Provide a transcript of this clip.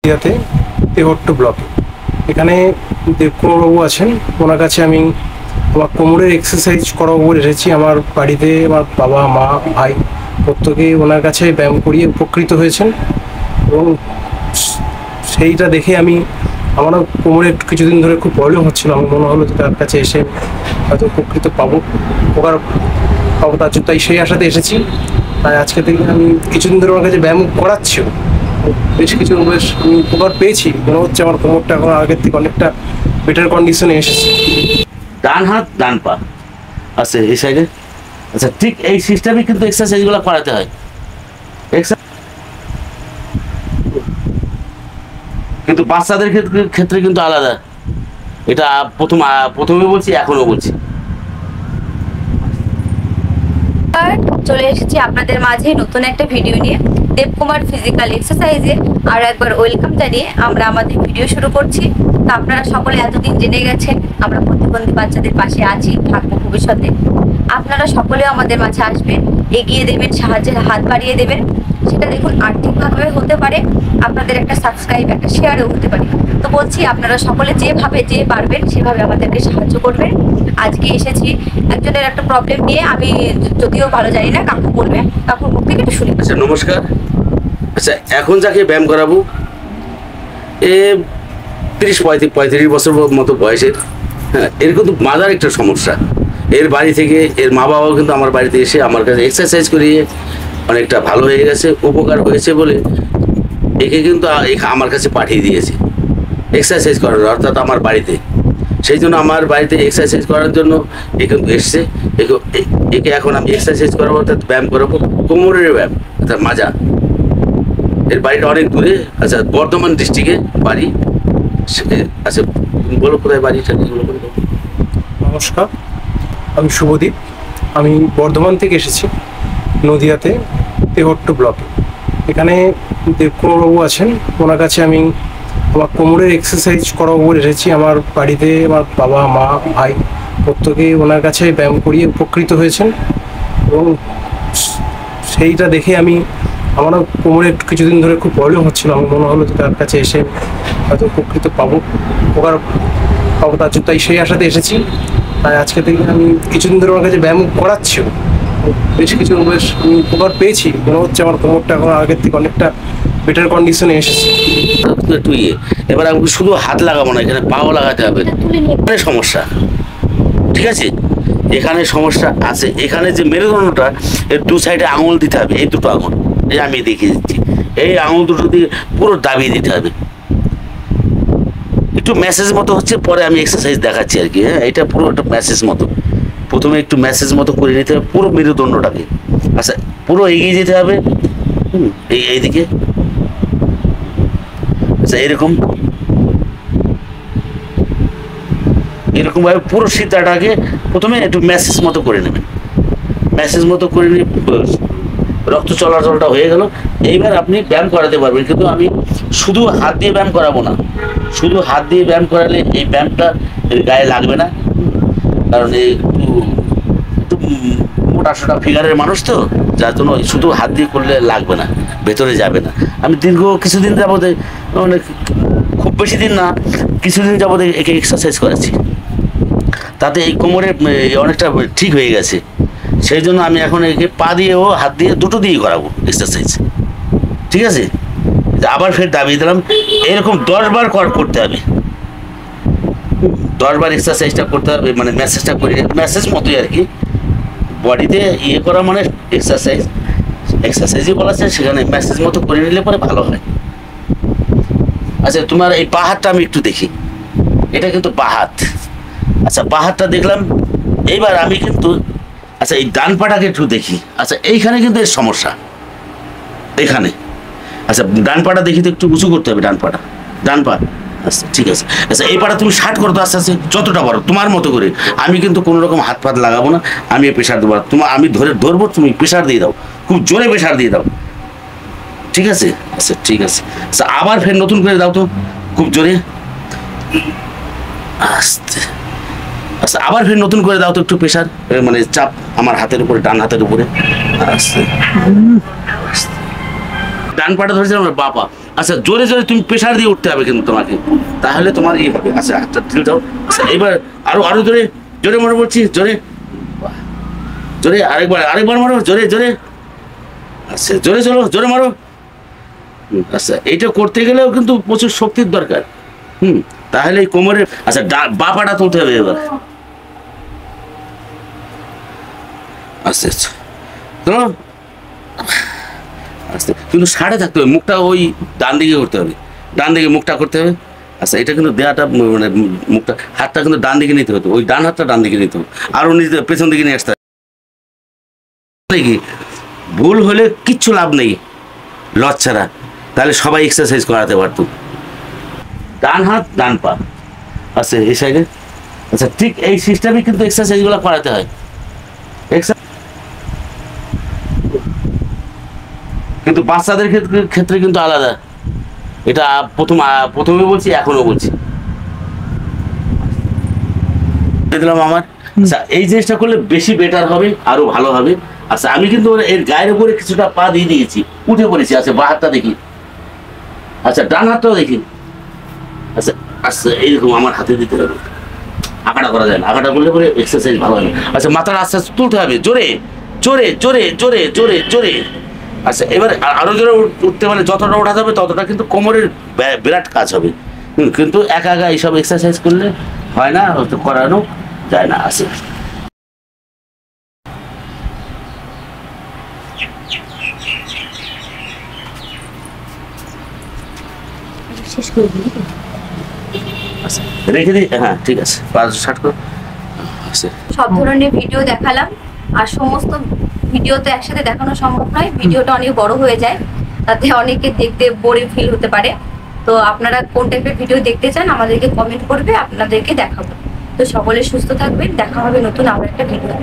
নদিয়াতে তেহট্ট ব্লকে। এখানে দেবকুমারবাবু আছেন, ওনার কাছে আমি আমার কোমরের এক্সারসাইজ করাবো বলে এসেছি। আমার বাড়িতে আমার বাবা মা ভাই প্রত্যেকেই ওনার কাছে ব্যায়াম করিয়ে উপকৃত হয়েছেন এবং সেইটা দেখে আমারও কোমরে একটু কিছুদিন ধরে খুব প্রবলেম হচ্ছিলো। আমার মনে হলো যে তার কাছে এসে হয়তো উপকৃত উপকার পাবো, তাই সেই আশাতে এসেছি। তাই আজকে থেকে আমি কিছুদিন ধরে ওনার কাছে ব্যায়াম করাচ্ছিও, বেশ আমি উপকার পেয়েছি। মনে হচ্ছে আমার কোমরটা এখন আগের থেকে অনেকটা বেটার কন্ডিশনে এসেছে। ডান হাত ডান পা আছে এই সাইডে। আচ্ছা, ঠিক এই সিস্টেমে কিন্তু এক্সারসাইজগুলো করাতে হয়। কিন্তু বাচ্চাদের ক্ষেত্রে কিন্তু আলাদা। এটা প্রথমে বলছি, এখনো বলছি। চলে এসেছি আপনাদের মাঝে নতুন একটা ভিডিও নিয়ে। দেবকুমার ফিজিক্যাল এক্সারসাইজে আরো একবার ওয়েলকাম জানিয়ে আমরা আমাদের ভিডিও শুরু করছি। তো আপনারা সকলে এতদিন জেনে গেছেন আমরা প্রতিবন্ধী বাচ্চাদের পাশে আছি, থাকবো ভবিষ্যতে। আপনারা সকলেও আমাদের মাঝে আসবেন, এগিয়ে দেবেন, সাহায্যের হাত বাড়িয়ে দেবেন। সেটা দেখুন আর্থিকভাবে হতে পারে, আপনাদের একটা সাবস্ক্রাইব, একটা শেয়ারও হতে পারে। তো বলছি আপনারা সকলে যে পারবেন সেভাবে আমাদেরকে সাহায্য করবেন। আজকে এসেছি একজনের একটা প্রবলেম নিয়ে, আমি যদিও ভালো জানি না, কাকু বলবে, কাকুর মুখ থেকে একটু শুনি। আচ্ছা, নমস্কার। আচ্ছা, এখন যাকে ব্যায়াম করাবো এ 30-35 বছর মতো বয়সের। হ্যাঁ, এর কিন্তু মাজার একটা সমস্যা। এর বাড়ি থেকে এর মা বাবাও কিন্তু আমার বাড়িতে এসে আমার কাছে এক্সারসাইজ করিয়ে অনেকটা ভালো হয়ে গেছে, উপকার হয়েছে বলে একে কিন্তু আমার কাছে পাঠিয়ে দিয়েছে এক্সারসাইজ করার, অর্থাৎ আমার বাড়িতে। সেই জন্য আমার বাড়িতে এক্সারসাইজ করার জন্য এ কিন্তু এসছে। একে এখন আমি এক্সারসাইজ করাবো, অর্থাৎ ব্যায়াম করাবো, কোমরের ব্যায়াম, অর্থাৎ মাজা। এর বাড়িটা অনেক দূরে। আচ্ছা, বর্ধমান ডিস্ট্রিক্টে বাড়ি। আচ্ছা, বলো কোথায় বাড়িটা? নমস্কার, আমি শুভদীপ। আমি বর্ধমান থেকে এসেছি, নদিয়াতে তেহট্ট ব্লকে। এখানে দেবকুমারবাবু আছেন, ওনার কাছে আমি আমার কোমরের এক্সারসাইজ করাবো বলে এসেছি। আমার বাড়িতে আমার বাবা মা ভাই প্রত্যেকেই ওনার কাছে ব্যায়াম করিয়ে উপকৃত হয়েছেন এবং সেইটা দেখে আমারও কোমরে একটু কিছুদিন ধরে খুব প্রবলেম হচ্ছিলো। আমার মনে হলো যে তার কাছে এসে হয়তো উপকৃত উপকার পাবো, তাই সেই আশাতে এসেছি। তাই আজকে থেকে আমি কিছুদিন ধরে ওনার কাছে ব্যায়াম করাচ্ছিও, বেশ আমি উপকার পেয়েছি। মনে হচ্ছে আমার কোমরটা এখন আগের থেকে অনেকটা বেটার কন্ডিশনে এসেছে। একটু এবার আমি শুধু হাত লাগাবো না, এখানে পাও লাগাতে হবে। সমস্যা, ঠিক আছে, এখানে সমস্যা আছে। এখানে যে মেরুদণ্ডটা, এর দু সাইডে আঙুল দিতে হবে, এই দুটো আঙুল, এই আমি দেখিয়ে দিচ্ছি। এই আঙুল দুটো দিয়ে পুরো দাবিয়ে দিতে হবে। একটু ম্যাসেজ মতো হচ্ছে, পরে আমি এক্সারসাইজ দেখাচ্ছি আর কি। হ্যাঁ, এটা পুরো একটা ম্যাসেজ মতো। প্রথমে একটু ম্যাসেজ মতো করে নিতে হবে পুরো মেরুদণ্ডটাকে। আচ্ছা, পুরো এগিয়ে যেতে হবে এইদিকে। আচ্ছা, এরকম ভাবে পুরো সিদ্ধাটাকে প্রথমে একটু ম্যাসেজ মতো করে নেবেন। ম্যাসেজ মতো করে নিয়ে রক্ত চলাচলটা হয়ে গেল। এইবার আপনি ব্যায়াম করাতে পারবেন, কিন্তু আমি শুধু হাত দিয়ে ব্যায়াম করাবো না। শুধু হাত দিয়ে ব্যায়াম করালে এই ব্যায়ামটা গায়ে লাগবে না, কারণ একটু মোটাসোটা ফিগারের মানুষ তো, যার জন্য শুধু হাত দিয়ে করলে লাগবে না, ভেতরে যাবে না। আমি দীর্ঘ কিছুদিন যাবত, অনেক খুব বেশি দিন না, কিছুদিন যাবত একে এক্সারসাইজ করাচ্ছি। তাতে এই কোমরে অনেকটা ঠিক হয়ে গেছে। সেই জন্য আমি এখন একে পা দিয়েও হাত দিয়ে দুটো দিয়েই করাবো এক্সারসাইজ, ঠিক আছে। আবার ফের দাবিয়ে দিলাম, এরকম 10 বার করতে হবে। 10 বার এক্সারসাইজটা করতে হবে, মানে ম্যাসেজটা করে, ম্যাসেজ মতোই আর কি। বডিতে করা মানে এক্সারসাইজই বলা যায়, সেখানে ম্যাসেজ মতো করে নিলে পরে ভালো হয়। আচ্ছা, তোমার এই পা হাতটা আমি একটু দেখি। এটা কিন্তু পা হাত। আচ্ছা, পা হাতটা দেখলাম। এইবার আমি কিন্তু, আচ্ছা, এই ডান পাটাকে একটু দেখি। আচ্ছা, এইখানে কিন্তু এর সমস্যা, এখানে। আচ্ছা, ডান পাটা দেখি তো, একটু উঁচু করতে হবে ডান পাটা, ডান পা। আচ্ছা, ঠিক আছে। আচ্ছা, এই পাটা তুমি শার্ট করো তো আস্তে আস্তে, যতটা পারো তোমার মতো করে। আমি কিন্তু কোনো রকম হাত পাত লাগাবো না, আমি প্রেশার দেবো। আমি ধরবো, তুমি প্রেশার দিয়ে দাও, খুব জোরে প্রেশার দিয়ে দাও, ঠিক আছে। আচ্ছা, ঠিক আছে। আচ্ছা, আবার ফের নতুন করে দাও তো, খুব জোরে, আস্তে। আচ্ছা, আবার ফের নতুন করে দাও তো একটু প্রেশার, মানে চাপ আমার হাতের উপরে, ডান হাতের উপরে, আস্তে। ডান পাটা ধরেছিলাম আমার বাঁ পা। আচ্ছা জোরে জোরে তুমি প্রেশার দিয়ে উঠতে হবে কিন্তু তোমাকে, তাহলে তোমার ইয়ে হবে। আচ্ছা হাতটা ঢিল দাও। আচ্ছা এবার আরো আরো জোরে জোরে মারো বলছি, জোরে জোরে, আরেকবার মারো জোরে জোরে। আচ্ছা জোরে চলো, জোরে মারো। আচ্ছা এইটা করতে গেলেও কিন্তু প্রচুর শক্তির দরকার। তাহলে এই কোমরের, আচ্ছা বাঁ পাটা তুলতে হবে এবার। আচ্ছা আচ্ছা চলো, আচ্ছা কিন্তু সাড়ে থাকতে হবে, মুখটা ওই ডান দিকে করতে হবে, ডান দিকে মুখটা করতে হবে। আচ্ছা এটা কিন্তু দেয়াটা মানে মুখটা, হাতটা কিন্তু ডান দিকে নিতে হতো, ওই ডান হাতটা ডান দিকে নিতে হবে, আরও নিজে পেছন দিকে নিয়ে আসতে হবে। কি ভুল হলে কিচ্ছু লাভ নেই লজ ছাড়া, তাহলে সবাই এক্সারসাইজ করাতে পারতো। ডান হাত ডান পা, আচ্ছা এই সাইডে। আচ্ছা ঠিক এই সিস্টেমে কিন্তু এক্সারসাইজগুলো করাতে হয়। কিন্তু বাচ্চাদের ক্ষেত্রে কিন্তু আলাদা, এটা প্রথমে বলছি, এখনো বলছি দিলাম আমার। আচ্ছা এই জিনিসটা করলে বেশি বেটার হবে, আরো ভালো হবে। আচ্ছা আমি কিন্তু এর গায়ের উপরে কিছুটা পা দিয়ে দিয়েছি, উঠে পড়েছি। আচ্ছা বাঁ হাতটা দেখি, আচ্ছা ডান হাতটাও দেখি। আচ্ছা আচ্ছা এইরকম আমার হাতে দিতে হবে, আঁকাটা করা যায় না, আঁকাটা করলে পরে এক্সারসাইজ ভালো হবে। আচ্ছা মাথাটা আস্তে আস্তে তুলতে হবে, জোরে জোরে জোরে জোরে জোরে জোরে। আচ্ছা এবার আরো জোরে উঠতে পারলে যতটা ওঠা যাবে ততটা কিন্তু কোমরের বিরাট কাজ হবে। কিন্তু একা একা এইসব এক্সারসাইজ করলে হয় না, করানো যায় না। আছে রেখে দিই, হ্যাঁ ঠিক আছে, 5-60 করো। সব ধরনের ভিডিও দেখালাম, আর সমস্ত ভিডিও তো একসাথে দেখানো সম্ভব নয়, ভিডিওটা অনেক বড় হয়ে যায়, তাতে অনেকে দেখতে বোরিং ফিল হতে পারে। তো আপনারা কোন টাইপের ভিডিও দেখতে চান আমাদেরকে কমেন্ট করবে, আপনাদেরকে দেখাবো। তো সকলে সুস্থ থাকবেন, দেখা হবে নতুন আবার একটা ভিডিও।